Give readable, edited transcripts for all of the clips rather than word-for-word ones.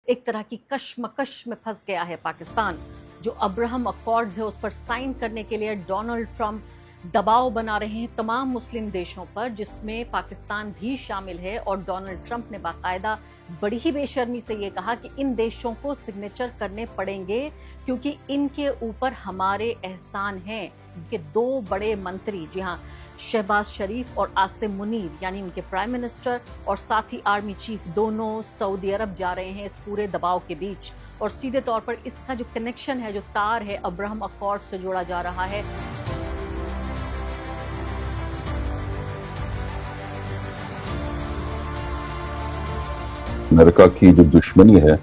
एक तरह की कश्मकश में फंस गया है पाकिस्तान। जो अब्राहम अकॉर्ड्स है उस पर साइन करने के लिए डोनाल्ड ट्रंप दबाव बना रहे हैं तमाम मुस्लिम देशों पर, जिसमें पाकिस्तान भी शामिल है। और डोनाल्ड ट्रंप ने बाकायदा बड़ी ही बेशर्मी से ये कहा कि इन देशों को सिग्नेचर करने पड़ेंगे क्योंकि इनके ऊपर हमारे एहसान हैं। इनके दो बड़े मंत्री, जी हाँ, शहबाज शरीफ और आसिम मुनीर यानी उनके प्राइम मिनिस्टर और साथ ही आर्मी चीफ, दोनों सऊदी अरब जा रहे हैं इस पूरे दबाव के बीच। और सीधे तौर पर इसका जो कनेक्शन है, जो तार है, अब्राहम अकॉर्ड से जोड़ा जा रहा है। अमेरिका की जो दुश्मनी है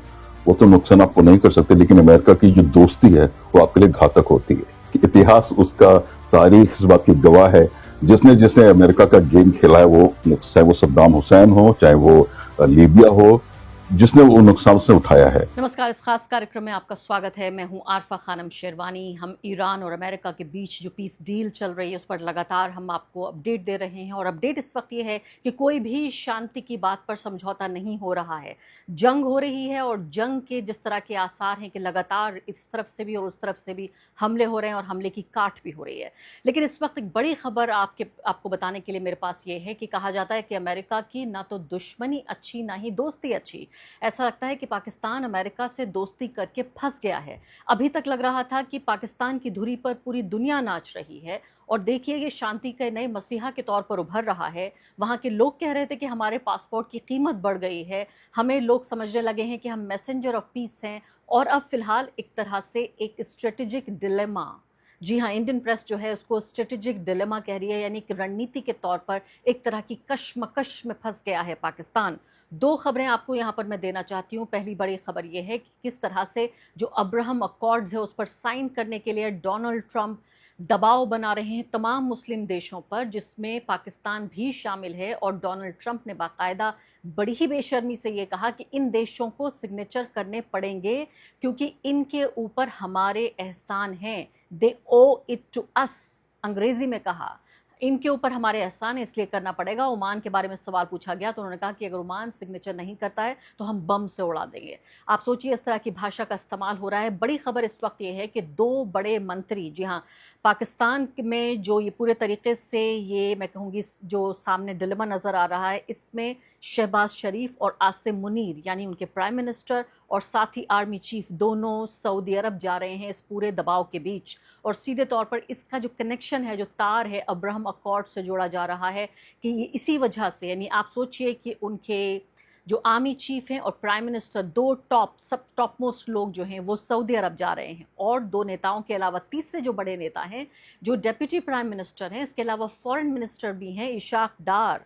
वो तो नुकसान आपको नहीं कर सकते, लेकिन अमेरिका की जो दोस्ती है वो आपके लिए घातक होती है। कि इतिहास उसका, तारीख इस बात की गवाह है। जिसने जिसने अमेरिका का गेम खेला है, वो चाहे वो सद्दाम हुसैन हो, चाहे वो लीबिया हो, जिसने वो नुकसान उसने उठाया है। नमस्कार, इस खास कार्यक्रम में आपका स्वागत है। मैं हूं आरफा खानम शेरवानी। हम ईरान और अमेरिका के बीच जो पीस डील चल रही है उस पर लगातार हम आपको अपडेट दे रहे हैं। और अपडेट इस वक्त ये है कि कोई भी शांति की बात पर समझौता नहीं हो रहा है। जंग हो रही है और जंग के जिस तरह के आसार हैं कि लगातार इस तरफ से भी और उस तरफ से भी हमले हो रहे हैं और हमले की काट भी हो रही है। लेकिन इस वक्त एक बड़ी खबर आपको बताने के लिए मेरे पास ये है कि कहा जाता है कि अमेरिका की ना तो दुश्मनी अच्छी ना ही दोस्ती अच्छी। ऐसा लगता है कि पाकिस्तान अमेरिका से दोस्ती करके फंस गया है। अभी तक लग रहा था कि पाकिस्तान की धुरी पर पूरी दुनिया नाच रही है और देखिए ये शांति के नए मसीहा के तौर पर उभर रहा है। वहाँ के लोग कह रहे थे कि हमारे पासपोर्ट की कीमत बढ़ गई है, हमें लोग समझने लगे हैं कि हम मैसेंजर ऑफ पीस हैं। और अब फिलहाल एक तरह से एक स्ट्रेटेजिक डिलेमा, जी हाँ, इंडियन प्रेस जो है उसको स्ट्रेटेजिक डिलेमा कह रही है, यानी कि रणनीति के तौर पर एक तरह की कश्मकश में फंस गया है पाकिस्तान। दो खबरें आपको यहाँ पर मैं देना चाहती हूँ। पहली बड़ी खबर यह है कि किस तरह से जो अब्राहम अकॉर्ड्स है उस पर साइन करने के लिए डोनाल्ड ट्रंप दबाव बना रहे हैं तमाम मुस्लिम देशों पर, जिसमें पाकिस्तान भी शामिल है। और डोनाल्ड ट्रंप ने बाकायदा बड़ी ही बेशर्मी से ये कहा कि इन देशों को सिग्नेचर करने पड़ेंगे क्योंकि इनके ऊपर हमारे एहसान हैं। दे ओ इट टू अस, अंग्रेजी में कहा। इनके ऊपर हमारे एहसान है इसलिए करना पड़ेगा। ओमान के बारे में सवाल पूछा गया तो उन्होंने कहा कि अगर ओमान सिग्नेचर नहीं करता है तो हम बम से उड़ा देंगे। आप सोचिए इस तरह की भाषा का इस्तेमाल हो रहा है। बड़ी खबर इस वक्त ये है कि दो बड़े मंत्री, जी हाँ, पाकिस्तान में जो ये पूरे तरीके से, ये मैं कहूँगी जो सामने डिलेमा नज़र आ रहा है, इसमें शहबाज शरीफ और आसिम मुनीर यानी उनके प्राइम मिनिस्टर और साथ ही आर्मी चीफ, दोनों सऊदी अरब जा रहे हैं इस पूरे दबाव के बीच। और सीधे तौर पर इसका जो कनेक्शन है, जो तार है, अब्राहम अकॉर्ड से जोड़ा जा रहा है कि ये इसी वजह से, यानी आप सोचिए कि उनके जो आर्मी चीफ हैं और प्राइम मिनिस्टर, दो टॉप मोस्ट लोग जो हैं वो सऊदी अरब जा रहे हैं। और दो नेताओं के अलावा तीसरे जो बड़े नेता हैं, जो डेप्यूटी प्राइम मिनिस्टर हैं, इसके अलावा फॉरेन मिनिस्टर भी हैं, इशाक डार,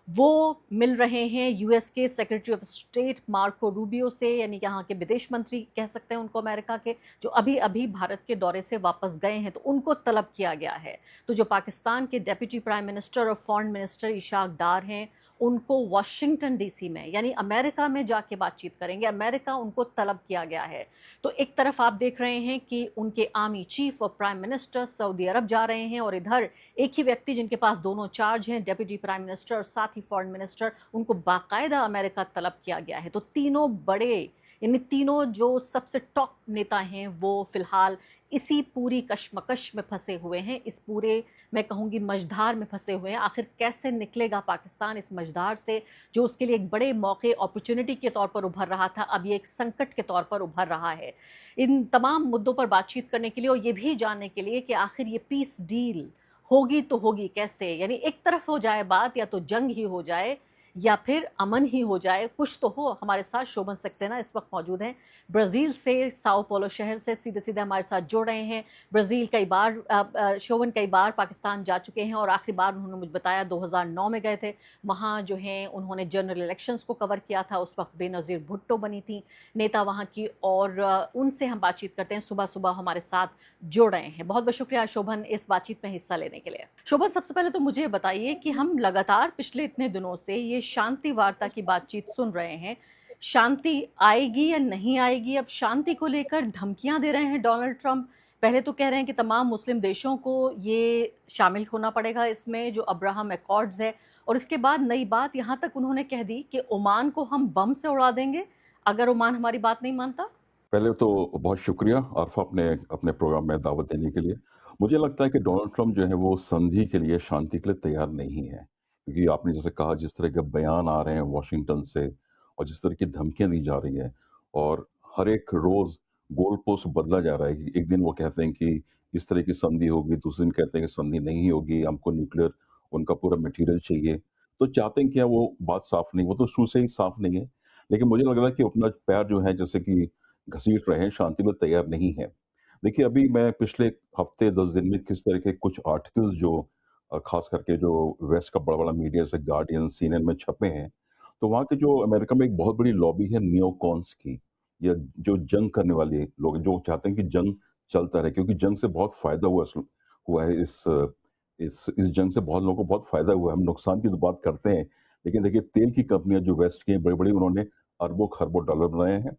वो मिल रहे हैं यूएस के secretary of state Marco Rubio से, यानी यहाँ के विदेश मंत्री कह सकते हैं उनको, अमेरिका के, जो अभी अभी भारत के दौरे से वापस गए हैं। तो उनको तलब किया गया है। तो जो पाकिस्तान के डेप्यूटी प्राइम मिनिस्टर और फॉरेन मिनिस्टर इशाक डार हैं, उनको वाशिंगटन डीसी में यानी अमेरिका में जाके बातचीत करेंगे। अमेरिका उनको तलब किया गया है। तो एक तरफ आप देख रहे हैं कि उनके आर्मी चीफ और प्राइम मिनिस्टर सऊदी अरब जा रहे हैं, और इधर एक ही व्यक्ति जिनके पास दोनों चार्ज हैं, डेप्यूटी प्राइम मिनिस्टर और साथ ही फॉरेन मिनिस्टर, उनको बाकायदा अमेरिका तलब किया गया है। तो तीनों बड़े, यानी तीनों जो सबसे टॉप नेता हैं, वो फिलहाल इसी पूरी कश्मकश में फंसे हुए हैं, इस पूरे मैं कहूँगी मझधार में फंसे हुए हैं। आखिर कैसे निकलेगा पाकिस्तान इस मझधार से, जो उसके लिए एक बड़े मौके, अपॉर्चुनिटी के तौर पर उभर रहा था, अब ये एक संकट के तौर पर उभर रहा है। इन तमाम मुद्दों पर बातचीत करने के लिए और ये भी जानने के लिए कि आखिर ये पीस डील होगी तो होगी कैसे, यानी एक तरफ हो जाए बात, या तो जंग ही हो जाए या फिर अमन ही हो जाए, कुछ तो हो। हमारे साथ शोभन सक्सेना इस वक्त मौजूद हैं, ब्राज़ील से, साओ पोलो शहर से सीधे सीधे हमारे साथ जुड़ रहे हैं। ब्राज़ील कई बार, शोभन कई बार पाकिस्तान जा चुके हैं और आखिरी बार उन्होंने मुझे बताया 2009 में गए थे। वहाँ जो हैं उन्होंने जनरल इलेक्शंस को कवर किया था। उस वक्त बेनज़ीर भुट्टो बनी थी नेता वहाँ की, और उनसे हम बातचीत करते हैं। सुबह सुबह हमारे साथ जुड़ रहे हैं। बहुत बहुत शुक्रिया शोभन इस बातचीत में हिस्सा लेने के लिए। शोभन, सबसे पहले तो मुझे बताइए कि हम लगातार पिछले इतने दिनों से ये शांति वार्ता की बातचीत सुन रहे हैं, शांति आएगी या नहीं आएगी? अब शांति को लेकर धमकियां दे रहे हैं डोनाल्ड ट्रंप। पहले तो कह रहे हैं कि तमाम मुस्लिम देशों को ये शामिल होना पड़ेगा इसमें, जो अब्राहम अकॉर्ड्स है, और इसके बाद नई बात यहाँ तक उन्होंने कह दी कि ओमान को हम बम से उड़ा देंगे। अगर ओमान हमारी बात नहीं मानता? पहले तो बहुत शुक्रिया आरफा अपने अपने प्रोग्राम में दावत देने के लिए। मुझे लगता है कि डोनाल्ड ट्रंप जो है वो संधि के लिए, शांति के लिए तैयार नहीं है। क्योंकि आपने जैसे कहा, जिस तरह के बयान आ रहे हैं वॉशिंगटन से और जिस तरह की धमकियाँ दी जा रही हैं, और हर एक रोज़ गोल पोस्ट बदला जा रहा है कि एक दिन वो कहते हैं कि इस तरह की संधि होगी, दूसरे दिन कहते हैं कि संधि नहीं होगी, हमको न्यूक्लियर उनका पूरा मटेरियल चाहिए। तो चाहते हैं क्या, वो बात साफ नहीं, वो तो शुरू से ही साफ नहीं है। लेकिन मुझे लग रहा है कि अपना पैर जो है जैसे कि घसीट रहे हैं, शांति में तैयार नहीं है। देखिए, अभी मैं पिछले हफ्ते 10 दिन में किस तरह के कुछ आर्टिकल्स जो खास करके जो वेस्ट का बड़ा-बड़ा मीडिया जैसे गार्डियन, सीएनएन में छपे हैं, तो वहाँ के जो अमेरिका में एक बहुत बड़ी लॉबी है नियोकॉन्स की, या जो जंग करने वाले लोग जो चाहते हैं कि जंग चलता रहे, क्योंकि जंग से बहुत फ़ायदा हुआ है इस जंग से बहुत लोगों को बहुत फ़ायदा हुआ है। हम नुकसान की तो बात करते हैं, लेकिन देखिए तेल की कंपनियाँ जो वेस्ट की हैं बड़ी-बड़ी, उन्होंने अरबों-खरबों डॉलर बनाए हैं।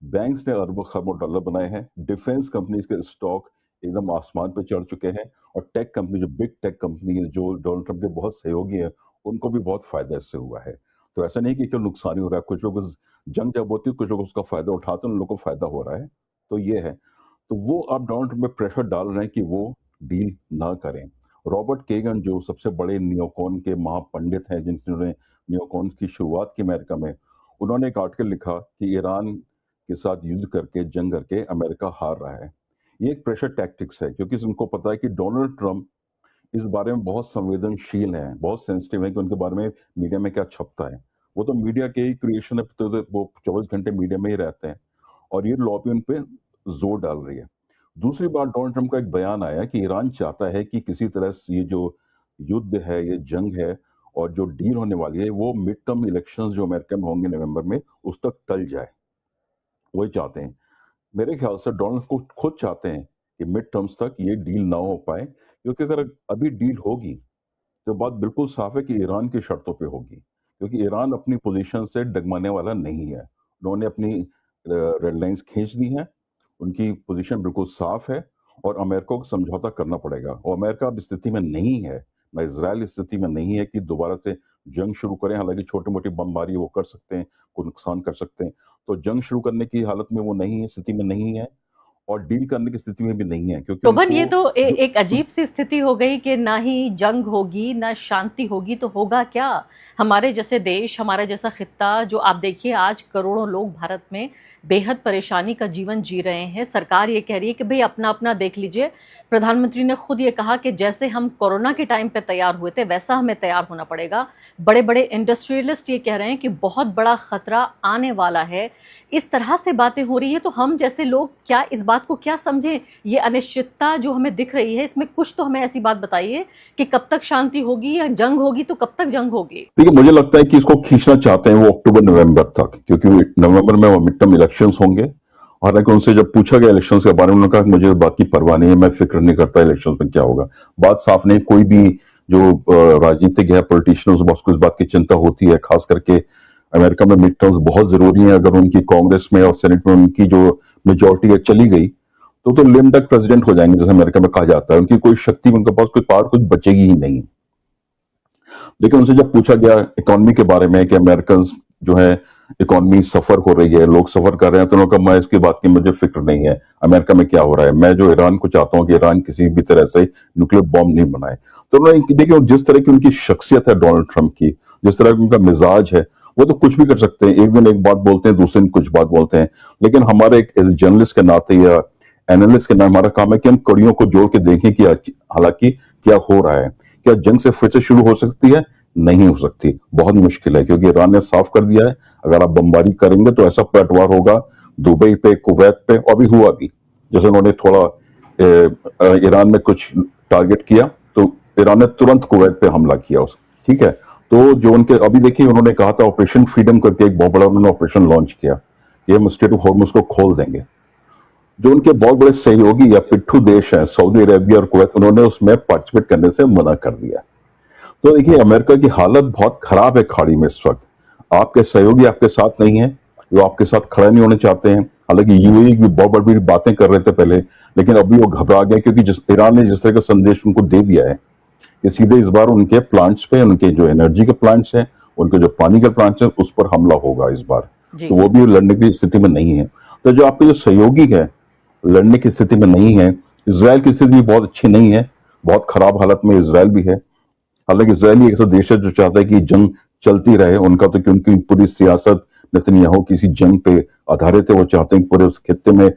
बैंक्स ने अरबों खरबों डॉलर बनाए हैं। डिफेंस कंपनीज के स्टॉक एकदम आसमान पे चढ़ चुके हैं, और टेक कंपनी, जो बिग टेक कंपनी है, जो डोनाल्ड ट्रंप के बहुत सहयोगी हैं, उनको भी बहुत फायदा इससे हुआ है। तो ऐसा नहीं कि केवल नुकसान ही हो रहा है, कुछ लोग जंग जब होती है कुछ लोग उसका फायदा उठाते हैं, उन लोगों को फायदा हो रहा है। तो ये है। तो वो आप डोनाल्ड ट्रंप पे प्रेशर डाल रहे हैं कि वो डील ना करें। रॉबर्ट केगन जो सबसे बड़े नियोकॉन के महापंडित हैं, जिन्होंने नियोकॉन की शुरुआत की अमेरिका में, उन्होंने एक आर्टिकल लिखा कि ईरान के साथ युद्ध करके, जंग करके अमेरिका हार रहा है। ये एक प्रेशर टैक्टिक्स है, क्योंकि उनको पता है कि डोनाल्ड ट्रंप इस बारे में बहुत संवेदनशील हैं, बहुत सेंसिटिव हैं कि उनके बारे में मीडिया में क्या छपता है। वो तो मीडिया के ही क्रिएशन है, तो वो 24 घंटे मीडिया में ही रहते हैं, और ये लॉबी उन पे जोर डाल रही है। दूसरी बात, डोनाल्ड ट्रंप का एक बयान आया कि ईरान चाहता है कि किसी तरह से ये जो युद्ध है, ये जंग है, और जो डील होने वाली है, वो मिड टर्म इलेक्शंस जो अमेरिका में होंगे नवंबर में, उस तक टल जाए। वही चाहते हैं। मेरे ख्याल से डोनाल्ड को खुद चाहते हैं कि मिड टर्म्स तक ये डील ना हो पाए, क्योंकि अगर अभी डील होगी तो बात बिल्कुल साफ है कि ईरान की शर्तों पे होगी, क्योंकि ईरान अपनी पोजीशन से डगमगाने वाला नहीं है। उन्होंने अपनी रेड लाइंस खींच दी हैं, उनकी पोजीशन बिल्कुल साफ है, और अमेरिका को समझौता करना पड़ेगा, और अमेरिका अब स्थिति में नहीं है, ना इसराइल स्थिति में नहीं है कि दोबारा से जंग शुरू करें। हालांकि छोटी मोटी बमबारी वो कर सकते हैं, कोई नुकसान कर सकते हैं, तो जंग शुरू करने की हालत में वो नहीं है, स्थिति में नहीं है, और डील करने की स्थिति में भी नहीं है, क्योंकि शोभन, ये उनको तो जो एक अजीब सी स्थिति हो गई कि ना ही जंग होगी ना शांति होगी, तो होगा क्या? हमारे जैसे देश, हमारा जैसा खित्ता, जो आप देखिए आज करोड़ों लोग भारत में बेहद परेशानी का जीवन जी रहे हैं। सरकार ये कह रही है कि भाई अपना अपना देख लीजिए। प्रधानमंत्री ने खुद ये कहा कि जैसे हम कोरोना के टाइम पे तैयार हुए थे वैसा हमें तैयार होना पड़ेगा। बड़े बड़े इंडस्ट्रियलिस्ट ये कह रहे हैं कि बहुत बड़ा खतरा आने वाला है। इस तरह से बातें हो रही है, तो हम जैसे लोग क्या इस बात को क्या समझें? ये अनिश्चितता जो हमें दिख रही है, इसमें कुछ तो हमें ऐसी बात बताइए कि कब तक शांति होगी, या जंग होगी तो कब तक जंग होगी? देखिए, मुझे लगता है कि इसको खींचना चाहते हैं वो अक्टूबर नवंबर तक, क्योंकि नवंबर में वो मिड टर्म इलेक्शंस होंगे। हालांकि उनसे जब पूछा गया इलेक्शंस के बारे में, उन्होंने कहा कि मुझे इस बात की परवाह नहीं है, मैं फिक्र नहीं करता इलेक्शंस में क्या होगा। बात साफ नहीं, कोई भी जो राजनीतिक है, पॉलिटिशियन, उसको इस बात की चिंता होती है। खास करके अमेरिका में मिड टर्म्स बहुत जरूरी है। अगर उनकी कांग्रेस में और सेनेट में उनकी जो मेजोरिटी है चली गई, तो लिम डक प्रेसिडेंट हो जाएंगे, जैसे अमेरिका में कहा जाता है। उनकी कोई शक्ति, उनके पास कोई पावर कुछ बचेगी ही नहीं। लेकिन उनसे जब पूछा गया इकोनॉमी के बारे में कि अमेरिकन जो है इकोनॉमी सफर हो रही है, लोग सफर कर रहे हैं, तो उन्होंने कहा मैं इसकी बात की मुझे फिक्र नहीं है, अमेरिका में क्या हो रहा है। मैं जो ईरान को चाहता हूं कि ईरान किसी भी तरह से न्यूक्लियर बॉम्ब नहीं बनाए। तो उन्होंने देखिए, जिस तरह की उनकी शख्सियत है डोनाल्ड ट्रंप की, जिस तरह का उनका मिजाज है, वो तो कुछ भी कर सकते हैं। एक दिन एक बात बोलते हैं, दूसरे दिन कुछ बात बोलते हैं। लेकिन हमारे एक जर्नलिस्ट के नाते या एनालिस्ट के नाते हमारा काम है कि हम कड़ियों को जोड़ के देखें कि हालांकि क्या हो रहा है। क्या जंग से फिर से शुरू हो सकती है? नहीं हो सकती, बहुत मुश्किल है, क्योंकि ईरान ने साफ कर दिया है अगर आप बमबारी करेंगे तो ऐसा पलटवार होगा दुबई पे, कुवैत पे, और भी हुआ भी। जैसे उन्होंने थोड़ा ईरान में कुछ टारगेट किया, तो ईरान ने तुरंत कुवैत पे हमला किया ठीक है। तो जो उनके अभी देखिए, उन्होंने कहा था ऑपरेशन फ्रीडम करके एक बहुत बड़ा उन्होंने ऑपरेशन लॉन्च किया कि हम स्ट्रेट ऑफ हॉर्मुज को खोल देंगे। जो उनके बहुत बड़े सहयोगी या पिट्ठू देश हैं, सऊदी अरेबिया और कुवैत, उन्होंने उसमें पार्टिसिपेट करने से मना कर दिया। तो देखिए, अमेरिका की हालत बहुत खराब है खाड़ी में इस वक्त। आपके सहयोगी आपके साथ नहीं है, वो आपके साथ खड़े नहीं होने चाहते हैं। हालांकि यूएई भी बहुत बड़ी बातें कर रहे थे पहले, लेकिन अभी वो घबरा गए, क्योंकि ईरान ने जिस तरह का संदेश उनको दे दिया है कि सीधे इस बार उनके प्लांट्स पे, उनके जो एनर्जी के प्लांट्स हैं, उनके जो पानी के प्लांट्स हैं, उस पर हमला होगा इस बार। जी। तो वो भी लड़ने की स्थिति में नहीं है। तो जो आपके जो सहयोगी है लड़ने की स्थिति में नहीं है। इसराइल की स्थिति बहुत अच्छी नहीं है, बहुत खराब हालत में इसराइल भी है। हालांकि इसराइल एक ऐसा देश है जो चाहता है कि जंग चलती रहे, उनका तो क्योंकि पूरी सियासत नेतन्याहू किसी जंग पे आधारित है, वो चाहते हैं कि पूरे उस खित्ते में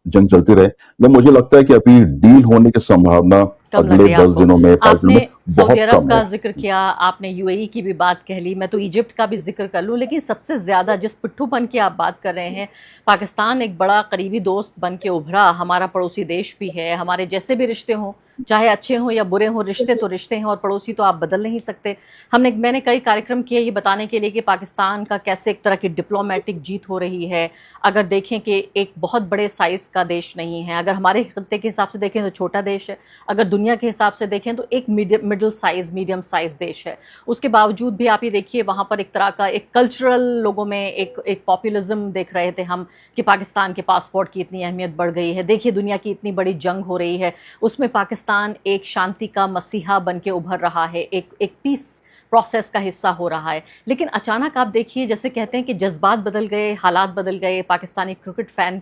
जंग चलती रहे। लेकिन मुझे लगता है कि अभी डील होने की संभावना कम लग अगले रही है 10 आपको। दिनों में 5 दिनों आपने में सऊदी बहुत अरब कम का है। जिक्र किया, आपने यूएई की भी बात कह ली, मैं तो इजिप्ट का भी जिक्र कर लूं, लेकिन सबसे ज्यादा जिस पिट्ठूपन की आप बात कर रहे हैं, पाकिस्तान एक बड़ा करीबी दोस्त बन के उभरा, हमारा पड़ोसी देश भी है। हमारे जैसे भी रिश्ते हों, चाहे अच्छे हों या बुरे हों, रिश्ते तो रिश्ते हैं और पड़ोसी तो आप बदल नहीं सकते। मैंने कई कार्यक्रम किए ये बताने के लिए कि पाकिस्तान का कैसे एक तरह की डिप्लोमेटिक जीत हो रही है। अगर देखें कि एक बहुत बड़े साइज का देश नहीं है, अगर हमारे खत्ते के हिसाब से देखें तो छोटा देश है, अगर दुनिया के हिसाब से देखें तो एक मिडिल साइज मीडियम साइज देश है। उसके बावजूद भी आप ये देखिए वहाँ पर एक तरह का एक कल्चरल लोगों में एक पॉपुलिज्म देख रहे थे हम कि पाकिस्तान के पासपोर्ट की इतनी अहमियत बढ़ गई है। देखिए दुनिया की इतनी बड़ी जंग हो रही है, उसमें पाकिस्तान एक शांति का मसीहा बन के उभर रहा है, एक पीस प्रोसेस का हिस्सा हो रहा है। लेकिन अचानक आप देखिए, जैसे कहते हैं कि जज्बात बदल गए, हालात बदल गए। पाकिस्तानी क्रिकेट फैन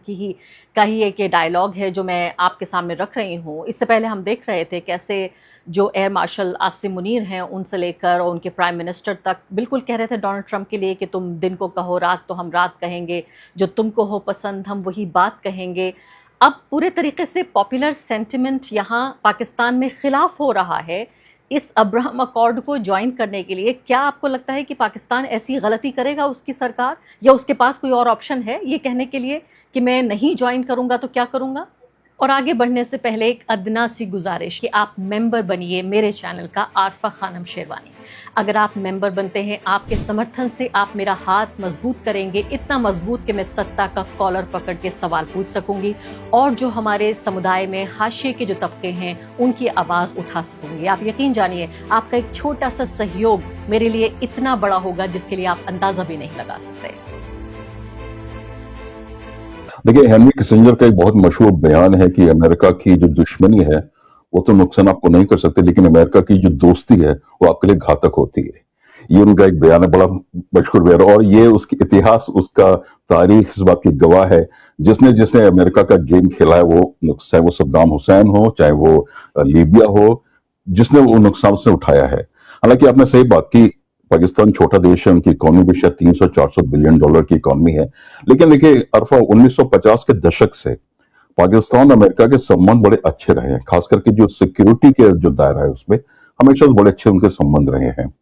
का ही एक ये डायलॉग है जो मैं आपके सामने रख रही हूँ। इससे पहले हम देख रहे थे कैसे जो एयर मार्शल आसिम मुनीर हैं उनसे लेकर और उनके प्राइम मिनिस्टर तक बिल्कुल कह रहे थे डोनाल्ड ट्रंप के लिए कि तुम दिन को कहो रात तो हम रात कहेंगे, जो तुमको हो पसंद हम वही बात कहेंगे। अब पूरे तरीके से पॉपुलर सेंटिमेंट यहाँ पाकिस्तान में खिलाफ हो रहा है इस अब्राहम अकॉर्ड को ज्वाइन करने के लिए। क्या आपको लगता है कि पाकिस्तान ऐसी गलती करेगा, उसकी सरकार, या उसके पास कोई और ऑप्शन है ये कहने के लिए कि मैं नहीं ज्वाइन करूंगा तो क्या करूंगा? और आगे बढ़ने से पहले एक अदना सी गुजारिश कि आप मेंबर बनिए मेरे चैनल का आरफा खानम शेरवानी। अगर आप मेंबर बनते हैं, आपके समर्थन से आप मेरा हाथ मजबूत करेंगे, इतना मजबूत कि मैं सत्ता का कॉलर पकड़ के सवाल पूछ सकूंगी और जो हमारे समुदाय में हाशिए के जो तबके हैं उनकी आवाज़ उठा सकूंगी। आप यकीन जानिए आपका एक छोटा सा सहयोग मेरे लिए इतना बड़ा होगा जिसके लिए आप अंदाजा भी नहीं लगा सकते। देखिए, हेनरी किसिंजर का एक बहुत मशहूर बयान है कि अमेरिका की जो दुश्मनी है वो तो नुकसान आपको नहीं कर सकते, लेकिन अमेरिका की जो दोस्ती है वो आपके लिए घातक होती है। ये उनका एक बयान है, बड़ा मशहूर बयान, और ये उसकी इतिहास, उसका तारीख इस बात की गवाह है। जिसने जिसने अमेरिका का गेम खेला है, वो चाहे वो सद्दाम हुसैन हो, चाहे वो लीबिया हो, जिसने वो नुकसान उसने उठाया है। हालांकि आपने सही बात की, पाकिस्तान छोटा देश है, उनकी इकोनॉमी भी शायद 300-400 बिलियन डॉलर की इकोनॉमी है। लेकिन देखिए अरफा, 1950 के दशक से पाकिस्तान अमेरिका के संबंध बड़े अच्छे रहे हैं, खास करके जो सिक्योरिटी के जो दायरा है उसमें हमेशा बड़े अच्छे उनके संबंध रहे हैं।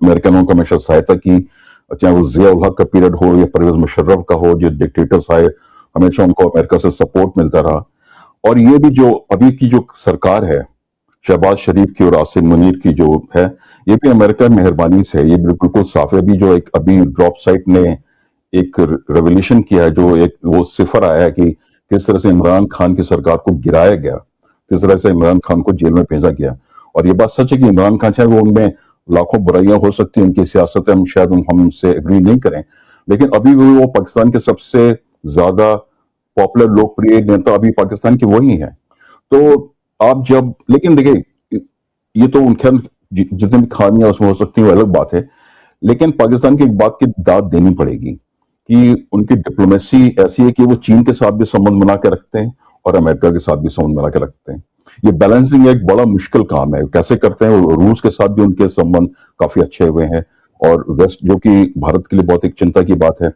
अमेरिकनों को हमेशा सहायता की, चाहे वो जिया उल हक का पीरियड हो या परवेज मुशर्रफ का हो, जो डिक्टेटर्स आए हमेशा उनको अमेरिका से सपोर्ट मिलता रहा। और ये भी जो अभी की जो सरकार है शहबाज शरीफ की और आसिम मुनीर की जो है, ये भी अमेरिका मेहरबानी से है, ये बिल्कुल साफ है। अभी जो एक अभी ड्रॉप साइट ने एक रेवोल्यूशन किया है, जो एक वो सिफर आया है कि किस तरह से इमरान खान की सरकार को गिराया गया, किस तरह से इमरान खान को जेल में भेजा गया। और ये बात सच है कि इमरान खान, चाहे वो उनमें लाखों बुराइयां हो सकती हैं, उनकी सियासत हम शायद हमसे एग्री नहीं करें, लेकिन अभी भी वो पाकिस्तान के सबसे ज्यादा पॉपुलर लोकप्रिय नेता अभी पाकिस्तान के वही हैं। तो आप जब, लेकिन देखिए ये तो उनके जितनी भी खामियां उसमें हो सकती है वो अलग बात है, लेकिन पाकिस्तान की एक बात की दाद देनी पड़ेगी कि उनकी डिप्लोमेसी ऐसी है कि वो चीन के साथ भी संबंध बना के रखते हैं और अमेरिका के साथ भी संबंध बना के रखते हैं। ये बैलेंसिंग एक बड़ा मुश्किल काम है, कैसे करते हैं। रूस के साथ भी उनके संबंध काफी अच्छे हुए हैं, और वेस्ट, जो कि भारत के लिए बहुत एक चिंता की बात है,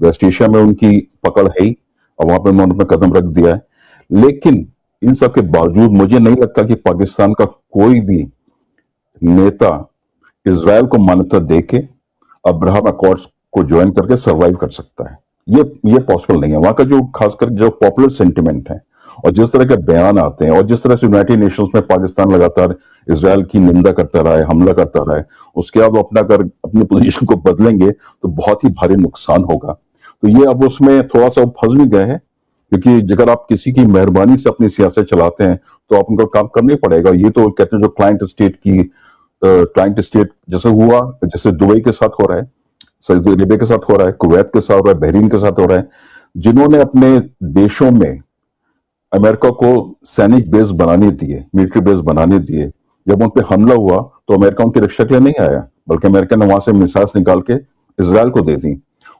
वेस्ट एशिया में उनकी पकड़ है ही और वहां पर उन्होंने अपना कदम रख दिया है। लेकिन इन सब के बावजूद मुझे नहीं लगता कि पाकिस्तान का कोई भी नेता इजराइल को मान्यता देके अब्राहम अकॉर्ड्स को ज्वाइन करके सरवाइव कर सकता है। ये पॉसिबल नहीं है। वहां का जो खासकर जो पॉपुलर सेंटिमेंट है और जिस तरह के बयान आते हैं और जिस तरह से यूनाइटेड नेशंस में पाकिस्तान लगातार इजराइल की निंदा करता रहा है, हमला करता रहा है, उसके बाद वो अगर अपनी पोजीशन को बदलेंगे तो बहुत ही भारी नुकसान होगा। तो ये अब उसमें थोड़ा सा फंस भी गए हैं, क्योंकि अगर आप किसी की मेहरबानी से अपनी सियासत चलाते हैं तो आप उनका काम करना ही पड़ेगा। ये तो कहते हैं जो क्लाइंट स्टेट जैसे हुआ, जैसे दुबई के साथ हो रहा है, सऊदी अरेबिया के साथ हो रहा है, कुवैत के साथ हो रहा है, बहरीन के साथ हो रहा है, जिन्होंने अपने देशों में अमेरिका को सैनिक बेस बनाने दिए, मिलिट्री बेस बनाने दिए। जब उन पर हमला हुआ तो अमेरिका उनकी रक्षा के लिए नहीं आया, बल्कि अमेरिका ने वहां से मिसाइल्स निकाल के इसराइल को दे दी।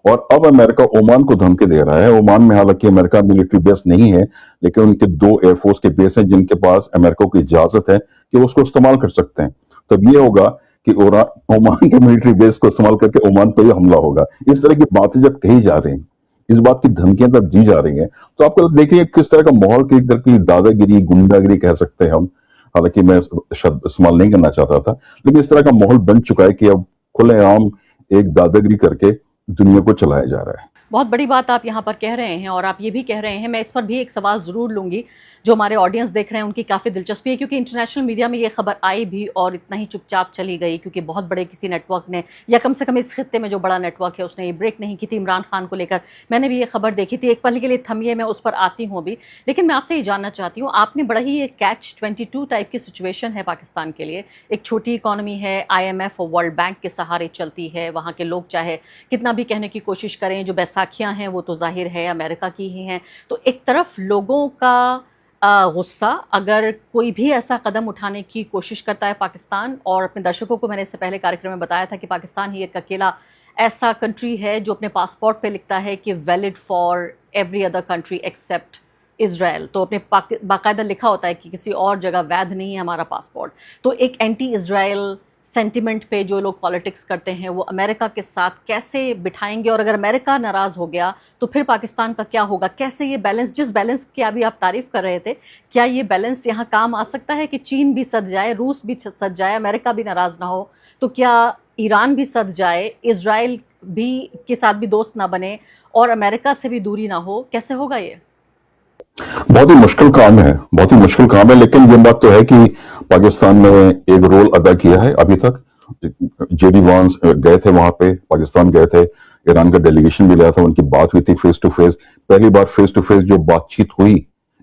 और अब अमेरिका ओमान को धमकी दे रहा है। ओमान में हालांकि अमेरिका मिलिट्री बेस नहीं है, लेकिन उनके 2 एयरफोर्स के बेस हैं जिनके पास अमेरिका को इजाजत है कि वो उसको इस्तेमाल कर सकते हैं। तब ये होगा कि ओमान के मिलिट्री बेस को इस्तेमाल करके ओमान पर ही हमला होगा। इस तरह की बातें जब कही जा रही हैं, इस बात की धमकियां तब दी जा रही हैं, तो आपको देखिए किस तरह का माहौल, की तरह की दादागिरी, गुंडागिरी कह सकते हैं हम, हालांकि मैं शब्द इस्तेमाल नहीं करना चाहता था, लेकिन इस तरह का माहौल बन चुका है कि अब खुलेआम एक दादागिरी करके दुनिया को चलाया जा रहा है। बहुत बड़ी बात आप यहाँ पर कह रहे हैं, और आप ये भी कह रहे हैं, मैं इस पर भी एक सवाल ज़रूर लूँगी, जो हमारे ऑडियंस देख रहे हैं उनकी काफ़ी दिलचस्पी है, क्योंकि इंटरनेशनल मीडिया में ये खबर आई भी और इतना ही चुपचाप चली गई, क्योंकि बहुत बड़े किसी नेटवर्क ने, या कम से कम इस खित्ते में जो बड़ा नेटवर्क है, उसने ये ब्रेक नहीं की थी इमरान खान को लेकर। मैंने भी ये खबर देखी थी, एक पल के लिए थमिए, मैं उस पर आती हूँ अभी। लेकिन मैं आपसे ये जानना चाहती हूँ, आपने बड़ा ही एक catch-22 टाइप की सिचुएशन है पाकिस्तान के लिए। एक छोटी इकॉनमी है, IMF और वर्ल्ड बैंक के सहारे चलती है, वहाँ के लोग चाहे कितना भी कहने की कोशिश करें, जो बैसाखियाँ हैं वो तो जाहिर है अमेरिका की ही हैं। तो एक तरफ लोगों का गुस्सा, अगर कोई भी ऐसा कदम उठाने की कोशिश करता है पाकिस्तान, और अपने दर्शकों को मैंने इससे पहले कार्यक्रम में बताया था कि पाकिस्तान ही एक अकेला ऐसा कंट्री है जो अपने पासपोर्ट पे लिखता है कि valid for every other country accept Israel. तो अपने बाकायदा लिखा होता है कि किसी और जगह वैध नहीं है हमारा पासपोर्ट। तो एक एंटी इज़राइल सेंटिमेंट पे जो लोग पॉलिटिक्स करते हैं वो अमेरिका के साथ कैसे बिठाएंगे, और अगर अमेरिका नाराज़ हो गया तो फिर पाकिस्तान का क्या होगा? कैसे ये बैलेंस, जिस बैलेंस की अभी आप तारीफ कर रहे थे, क्या ये बैलेंस यहाँ काम आ सकता है कि चीन भी सद जाए, रूस भी सद जाए, अमेरिका भी नाराज़ ना हो, तो क्या ईरान भी सद जाए, इज़राइल भी के साथ भी दोस्त ना बने और अमेरिका से भी दूरी ना हो? कैसे होगा ये? बहुत ही मुश्किल काम है, बहुत ही मुश्किल काम है, लेकिन ये बात तो है कि पाकिस्तान ने एक रोल अदा किया है अभी तक। जेडी वांस गए थे वहां पे, पाकिस्तान गए थे, ईरान का डेलीगेशन भी लाया था, उनकी बात हुई थी फेस टू फेस। पहली बार फेस टू फेस जो बातचीत हुई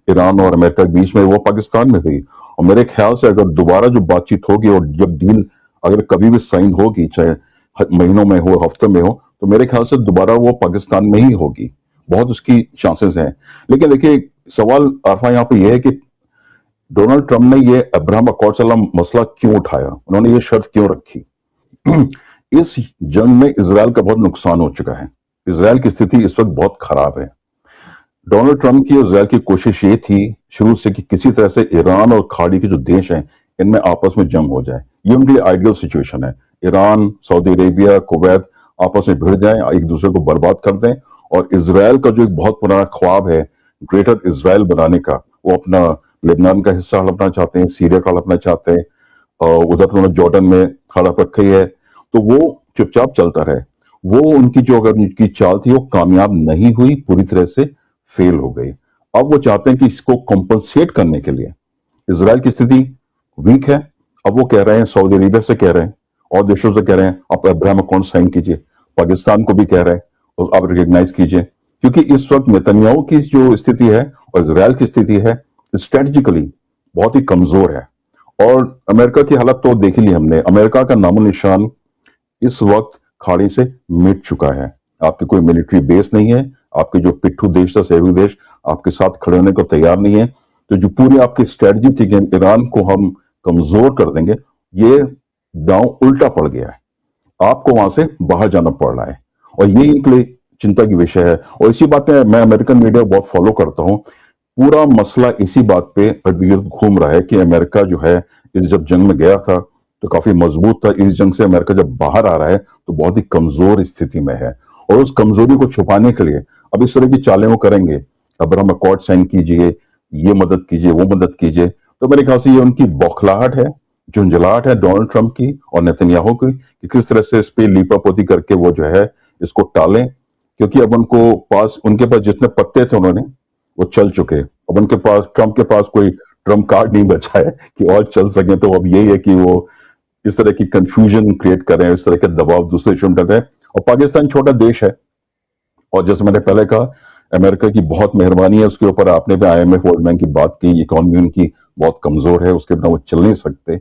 ईरान और अमेरिका के बीच में, वो पाकिस्तान में हुई। और मेरे ख्याल से अगर दोबारा जो बातचीत होगी और जब डील अगर कभी भी साइन होगी, चाहे महीनों में हो, हफ्ते में हो, तो मेरे ख्याल से दोबारा वो पाकिस्तान में ही होगी, बहुत उसकी चांसेस हैं। लेकिन देखिए सवाल आरफा यहाँ पे यह है कि डोनाल्ड ट्रंप ने ये अब्राहम अकॉर्ड्स वाला मसला क्यों उठाया, उन्होंने ये शर्त क्यों रखी? इस जंग में इजराइल का बहुत नुकसान हो चुका है, इजराइल की स्थिति इस वक्त बहुत खराब है। डोनाल्ड ट्रंप की और इजराइल की कोशिश ये थी शुरू से कि किसी तरह से ईरान और खाड़ी के जो देश हैं इनमें आपस में जंग हो जाए। ये उनके लिए आइडियल सिचुएशन है। ईरान, सऊदी अरेबिया, कुवैत आपस में भिड़ जाएं, एक दूसरे को बर्बाद कर दें, और इजराइल का जो एक बहुत पुराना ख्वाब है ग्रेटर इजराइल बनाने का, वो अपना लेबनान का हिस्सा हड़पना चाहते हैं, सीरिया का हड़पना चाहते हैं, उधर तो उन्होंने जॉर्डन में हड़प रखी है, तो वो चुपचाप चलता रहे। वो उनकी जो अगर उनकी चाल थी वो कामयाब नहीं हुई, पूरी तरह से फेल हो गई। अब वो चाहते हैं कि इसको कॉम्पनसेट करने के लिए, इजराइल की स्थिति वीक है, अब वो कह रहे हैं, सऊदी अरेबिया से कह रहे हैं और देशों से कह रहे हैं आप अब्राहम अकॉर्ड साइन कीजिए, पाकिस्तान को भी कह रहे हैं और आप रिकॉग्नाइज कीजिए, क्योंकि इस वक्त नेतन्याहू की जो स्थिति है और इजराइल की स्थिति है स्ट्रेटेजिकली बहुत ही कमजोर है। और अमेरिका की हालत तो देख ही ली हमने, अमेरिका का नामो निशान इस वक्त खाड़ी से मिट चुका है। आपके कोई मिलिट्री बेस नहीं है, आपके जो पिट्ठू देश था, सहयोगी देश, आपके साथ खड़े होने को तैयार नहीं है। तो जो पूरी आपकी स्ट्रेटजी थी कि ईरान को हम कमजोर कर देंगे, ये दांव उल्टा पड़ गया है, आपको वहां से बाहर जाना पड़ रहा है, और ये इनके लिए चिंता की विषय है। और इसी बात में मैं अमेरिकन मीडिया बहुत फॉलो करता हूं, पूरा मसला इसी बात पे घूम रहा है कि अमेरिका जो है इस जब जंग में गया था तो काफी मजबूत था, इस जंग से अमेरिका जब बाहर आ रहा है तो बहुत ही कमजोर स्थिति में है, और उस कमजोरी को छुपाने के लिए अब इस तरह की चालें वो करेंगे, अब्राहम अकॉर्ड साइन कीजिए, ये मदद कीजिए, वो मदद कीजिए। तो मेरे ख्याल से ये उनकी बौखलाहट है, झुंझलाहट है डोनाल्ड ट्रंप की और नेतन्याहू की, कि किस तरह से इस पे लीपापोती करके वो जो है इसको टालें, क्योंकि अब उनके पास जितने पत्ते थे उन्होंने वो चल चुके। अब उनके पास, ट्रंप के पास कोई ट्रंप कार्ड नहीं बचा है कि और चल सके। तो अब यही है कि वो इस तरह की कंफ्यूजन क्रिएट कर रहे हैं, इस तरह के दबाव दूसरे देशों में डाल रहे हैं। और पाकिस्तान छोटा देश है, और जैसे मैंने पहले कहा अमेरिका की बहुत मेहरबानी है उसके ऊपर, आपने भी IMF वर्ल्ड बैंक की बात की, इकोनॉमी उनकी बहुत कमजोर है, उसके बिना वो चल नहीं सकते।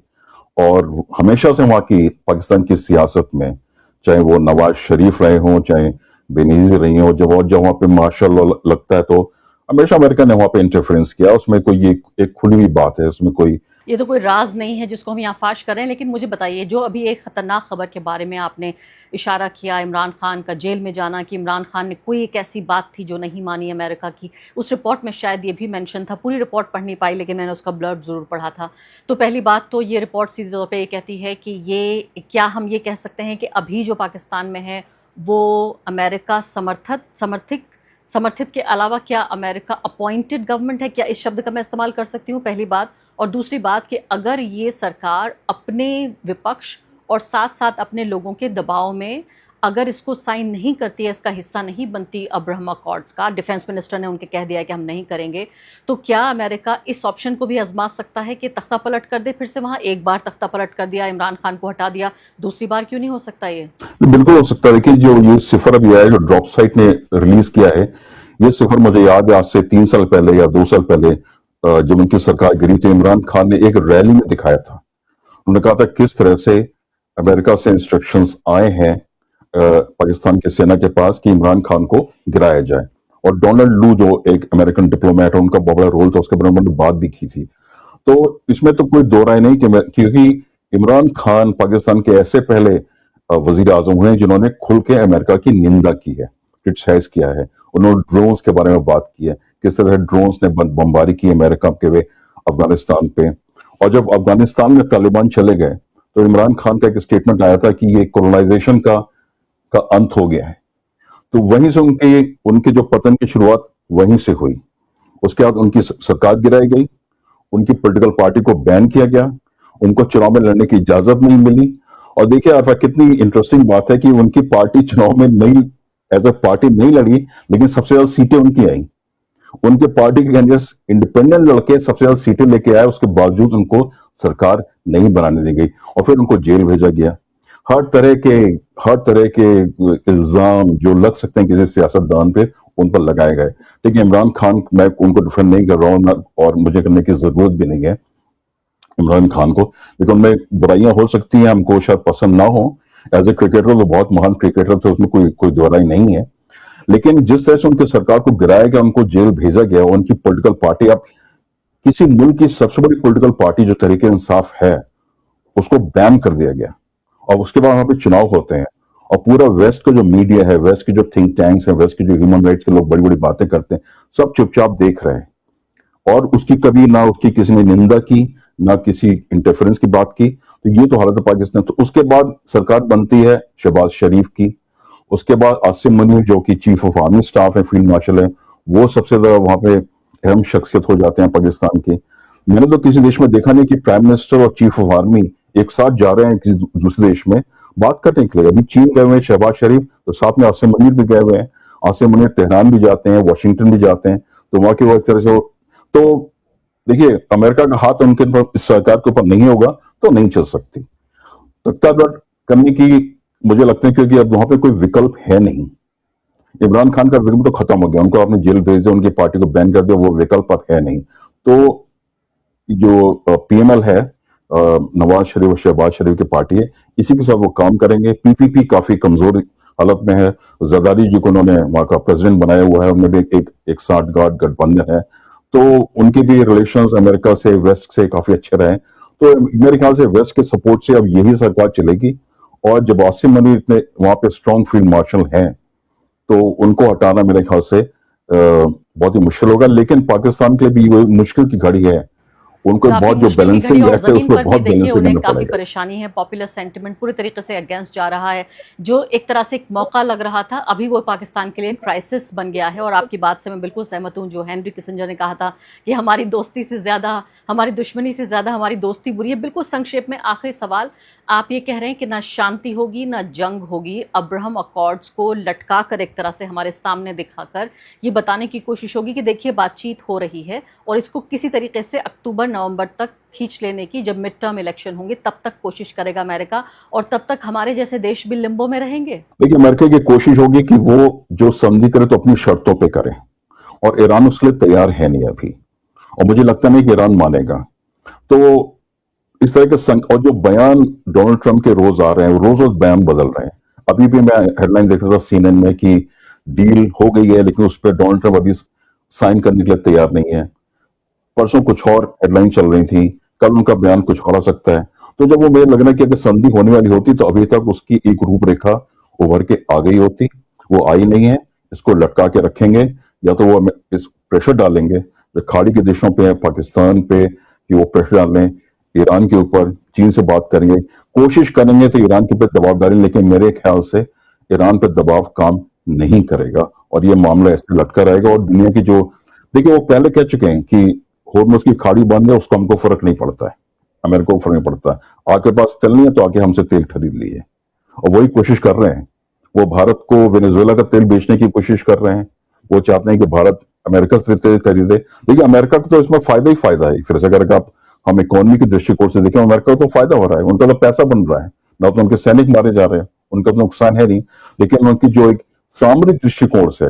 और हमेशा से वहां की पाकिस्तान की सियासत में, चाहे वो नवाज शरीफ रहे हों, चाहे बेनजीर रही हो, जब वहां पे मार्शल लगता है तो हमेशा अमेरिका ने वहां पे इंटरफेरेंस किया, उसमें कोई एक खुली हुई बात है, उसमें कोई ये तो कोई राज नहीं है जिसको हम यहाँ फाश कर रहे हैं, लेकिन मुझे बताइए, जो अभी एक खतरनाक खबर के बारे में आपने इशारा किया, इमरान खान का जेल में जाना, कि इमरान खान ने कोई एक ऐसी बात थी जो नहीं मानी अमेरिका की, उस रिपोर्ट में शायद ये भी मेंशन था। पूरी रिपोर्ट पढ़ नहीं पाई, लेकिन मैंने उसका ब्लर्ब ज़रूर पढ़ा था। तो पहली बात तो ये रिपोर्ट सीधे तौर पर ये कहती है कि ये क्या हम ये कह सकते हैं कि अभी जो पाकिस्तान में है वो अमेरिका समर्थित के अलावा क्या अमेरिका अपॉइंटेड गवर्नमेंट है? क्या इस शब्द का मैं इस्तेमाल कर सकती हूँ? पहली बात। और दूसरी बात कि अगर ये सरकार अपने विपक्ष और साथ साथ अपने लोगों के दबाव में अगर इसको साइन नहीं करती है, इसका हिस्सा नहीं बनती अब्राहम अकॉर्ड्स का, डिफेंस मिनिस्टर ने उनके कह दिया है कि हम नहीं करेंगे, तो क्या अमेरिका इस ऑप्शन को भी आजमा सकता है कि तख्ता पलट कर दे फिर से? वहाँ एक बार तख्ता पलट कर दिया, इमरान खान को हटा दिया, दूसरी बार क्यों नहीं हो सकता ये? बिल्कुल हो सकता है। देखिए, जो ये सिफर अभी आया, जो ड्रॉप साइट ने रिलीज किया है, ये सिफर मुझे याद है आज से 3 साल पहले या 2 साल पहले जब उनकी सरकार गिरी तो इमरान खान ने एक रैली में दिखाया था। उन्होंने कहा था किस तरह से अमेरिका से इंस्ट्रक्शंस आए हैं पाकिस्तान की सेना के पास कि इमरान खान को गिराया जाए। और डोनाल्ड लू जो एक अमेरिकन डिप्लोमेट है, उनका बहुत बड़ा रोल था, उसके बारे में उन्होंने बात भी की थी। तो इसमें तो कोई दो राय नहीं क्योंकि इमरान खान पाकिस्तान के ऐसे पहले वजीर आजम हुए हैं जिन्होंने खुल के अमेरिका की निंदा की है, क्रिटिसाइज किया है। उन्होंने ड्रोन्स के बारे में बात की है, किस तरह ड्रोन्स ने बमबारी की अमेरिका के वे अफगानिस्तान पे। और जब अफगानिस्तान में तालिबान चले गए तो इमरान खान का एक स्टेटमेंट आया था कि ये कोलोनाइजेशन का अंत हो गया है। तो वहीं से उनके जो पतन की शुरुआत वहीं से हुई। उसके बाद उनकी सरकार गिराई गई, उनकी पॉलिटिकल पार्टी को बैन किया गया, उनको चुनाव में लड़ने की इजाजत नहीं मिली। और देखिए आरफा, कितनी इंटरेस्टिंग बात है कि उनकी पार्टी चुनाव में नहीं, एज ए पार्टी नहीं लड़ी, लेकिन सबसे ज्यादा सीटें उनकी आई। उनके पार्टी के कैंडिडेट इंडिपेंडेंट लड़के सबसे ज्यादा सीटें लेके आए, उसके बावजूद उनको सरकार नहीं बनाने दी गई और फिर उनको जेल भेजा गया। हर तरह के इल्जाम जो लग सकते हैं किसी सियासतदान पे, उन पर लगाए गए। ठीक है, इमरान खान, मैं उनको डिफेंड नहीं कर रहा हूँ और मुझे करने की जरूरत भी नहीं है इमरान खान को, लेकिन उनमें बुराइयां हो सकती हैं, हमको शायद पसंद ना हो। एज ए क्रिकेटर वो बहुत महान क्रिकेटर थे, उसमें कोई बुराई नहीं है। लेकिन जिस तरह से उनकी सरकार को गिराया गया, उनको जेल भेजा गया, उनकी पॉलिटिकल पार्टी, अब किसी मुल्क की सबसे बड़ी पॉलिटिकल पार्टी जो तहरीक इंसाफ है, उसको बैन कर दिया गया। और उसके बाद वहां पे चुनाव होते हैं और पूरा वेस्ट का जो मीडिया है, वेस्ट के जो थिंक टैंक्स हैं, वेस्ट के जो ह्यूमन राइट्स के लोग बड़ी बड़ी बातें करते हैं, सब चुपचाप देख रहे हैं। और उसकी कभी ना उसकी किसी ने निंदा की, ना किसी इंटरफेरेंस की बात की। तो ये तो हालत है पाकिस्तान। तो उसके बाद सरकार बनती है शहबाज शरीफ की। उसके बाद आसिम मुनीर जो कि चीफ ऑफ आर्मी स्टाफ है, फील्ड मार्शल है, वो सबसे ज्यादा वहां पे अहम शख्सियत हो जाते हैं पाकिस्तान की। मैंने तो किसी देश में देखा नहीं कि प्राइम मिनिस्टर और चीफ ऑफ आर्मी एक साथ जा रहे हैं किसी दूसरे देश में बात करने के लिए। अभी चीन गए हुए हैं शहबाज शरीफ, तो साथ में आसिम मुनीर भी गए हुए हैं। आसिम मुनीर तेहरान भी जाते हैं, वॉशिंगटन भी जाते हैं, तो वहां के वो एक तरह से तो देखिए, अमेरिका का हाथ उनके इस सरकार के ऊपर नहीं होगा तो नहीं चल सकती। तख्तापलट करने की मुझे लगता है क्योंकि अब वहां पे कोई विकल्प है नहीं। इमरान खान का विकल्प तो खत्म हो गया, उनको आपने जेल भेज दिया, उनकी पार्टी को बैन कर दिया, वो विकल्प अब है नहीं। तो जो पीएमएल है, नवाज शरीफ और शहबाज शरीफ की पार्टी है, इसी के साथ वो काम करेंगे। पीपीपी काफी कमजोर हालत में है। जरदारी जी को उन्होंने वहां का प्रेसिडेंट बनाया हुआ है, उनमें भी एक साठगांठ गठबंधन है, तो उनके भी रिलेशंस अमेरिका से, वेस्ट से काफी अच्छे रहे। तो मेरे ख्याल से वेस्ट के सपोर्ट से अब यही सरकार चलेगी। और जब आसिम मुनीर इतने वहां पे स्ट्रॉन्ग फील्ड मार्शल हैं, तो उनको हटाना मेरे ख्याल से बहुत ही मुश्किल होगा। लेकिन पाकिस्तान के लिए भी वो मुश्किल की घड़ी है, उनको काफी बहुत जो मुश्किल की बैलेंसिंग घड़ी, और एक्ट है जमीन उसमें पर भी बहुत देखिए बैलेंसिंग उन्हें करना काफी पड़ेगा। परेशानी है। पॉपुलर सेंटिमेंट पूरी तरीके से अगेंस्ट जा रहा है, जो एक तरह से एक मौका लग रहा था, अभी वो पाकिस्तान के लिए क्राइसिस बन गया है। और आपकी बात से मैं बिल्कुल सहमत हूँ। जो हेनरी किसिंजर ने कहा था कि हमारी दोस्ती से ज्यादा, हमारी दुश्मनी से ज्यादा हमारी दोस्ती बुरी है। बिल्कुल संक्षेप में आखिरी सवाल, आप ये कह रहे हैं कि ना शांति होगी ना जंग होगी, अब्राहम अकॉर्ड्स को लटका कर एक तरह से हमारे सामने दिखाकर ये बताने की कोशिश होगी कि देखिए बातचीत हो रही है, और इसको किसी तरीके से अक्टूबर नवंबर तक खींच लेने की, जब मिड टर्म इलेक्शन होंगे तब तक कोशिश करेगा अमेरिका, और तब तक हमारे जैसे देश भी लिम्बो में रहेंगे। देखिए, अमेरिका की कोशिश होगी कि वो जो संधि करे तो अपनी शर्तों पे करे, और ईरान उसके लिए तैयार है नहीं अभी, और मुझे लगता नहीं कि ईरान मानेगा। तो इस तरह के और जो बयान डोनाल्ड ट्रंप के रोज आ रहे हैं, रोज रोज बयान बदल रहे हैं। अभी भी मैं हेडलाइन देख रहा था सीएनएन में कि डील हो गई है, लेकिन उस पर डोनाल्ड ट्रंप अभी साइन करने के लिए तैयार नहीं है। परसों कुछ और हेडलाइन चल रही थी कल उनका बयान कुछ और आ सकता है। तो जब वो मुझे लगना कि अगर संधि होने वाली होती तो अभी तक उसकी एक रूपरेखा उभर के आ गई होती। वो आई नहीं है। इसको लटका के रखेंगे, या तो वो इस प्रेशर डालेंगे जो खाड़ी के देशों पे है, पाकिस्तान पे, कि वो प्रेशर डालें, ईरान के ऊपर, चीन से बात करेंगे, कोशिश करेंगे तो ईरान के ऊपर दबाव डालें, लेकिन मेरे ख्याल से ईरान पर दबाव काम नहीं करेगा और ये मामला ऐसे लटका रहेगा। और दुनिया की जो, देखिए वो पहले कह चुके हैं कि होर्मुज की खाड़ी बंद है, उसको हमको फर्क नहीं पड़ता है, अमेरिका को फर्क नहीं पड़ता, आपके पास तेल नहीं है तो आके हमसे तेल खरीद लिए। और वही कोशिश कर रहे हैं। वो भारत को वेनेजुएला का तेल बेचने की कोशिश कर रहे हैं। वो चाहते हैं कि भारत अमेरिका से तेल खरीदे। देखिए अमेरिका को तो इसमें फायदा ही फायदा है। फिर से अगर आप हम इकोनॉमी के दृष्टिकोण से देखें, अमेरिका को तो फायदा हो रहा है, उनका तो पैसा बन रहा है, ना तो उनके सैनिक मारे जा रहे हैं, उनका तो नुकसान है नहीं। लेकिन उनकी जो एक सामरिक दृष्टिकोण से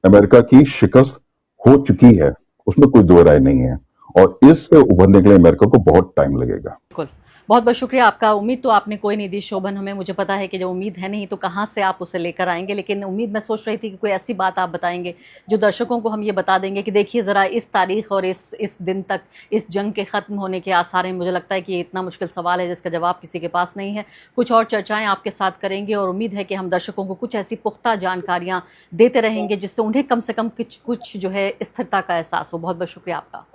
अमेरिका की शिकस्त हो चुकी है, उसमें कोई दो राय नहीं है। और इससे उभरने के लिए अमेरिका को बहुत टाइम लगेगा। बिल्कुल, बहुत बहुत शुक्रिया आपका। उम्मीद तो आपने कोई नहीं दी शोभन हमें, मुझे पता है कि जब उम्मीद है नहीं तो कहाँ से आप उसे लेकर आएंगे, लेकिन उम्मीद मैं सोच रही थी कि कोई ऐसी बात आप बताएंगे जो दर्शकों को हम ये बता देंगे कि देखिए ज़रा इस तारीख और इस दिन तक इस जंग के ख़त्म होने के आसार हैं। मुझे लगता है कि ये इतना मुश्किल सवाल है जिसका जवाब किसी के पास नहीं है। कुछ और चर्चाएँ आपके साथ करेंगे और उम्मीद है कि हम दर्शकों को कुछ ऐसी पुख्ता जानकारियाँ देते रहेंगे जिससे उन्हें कम से कम कुछ जो है स्थिरता का एहसास हो। बहुत बहुत शुक्रिया आपका।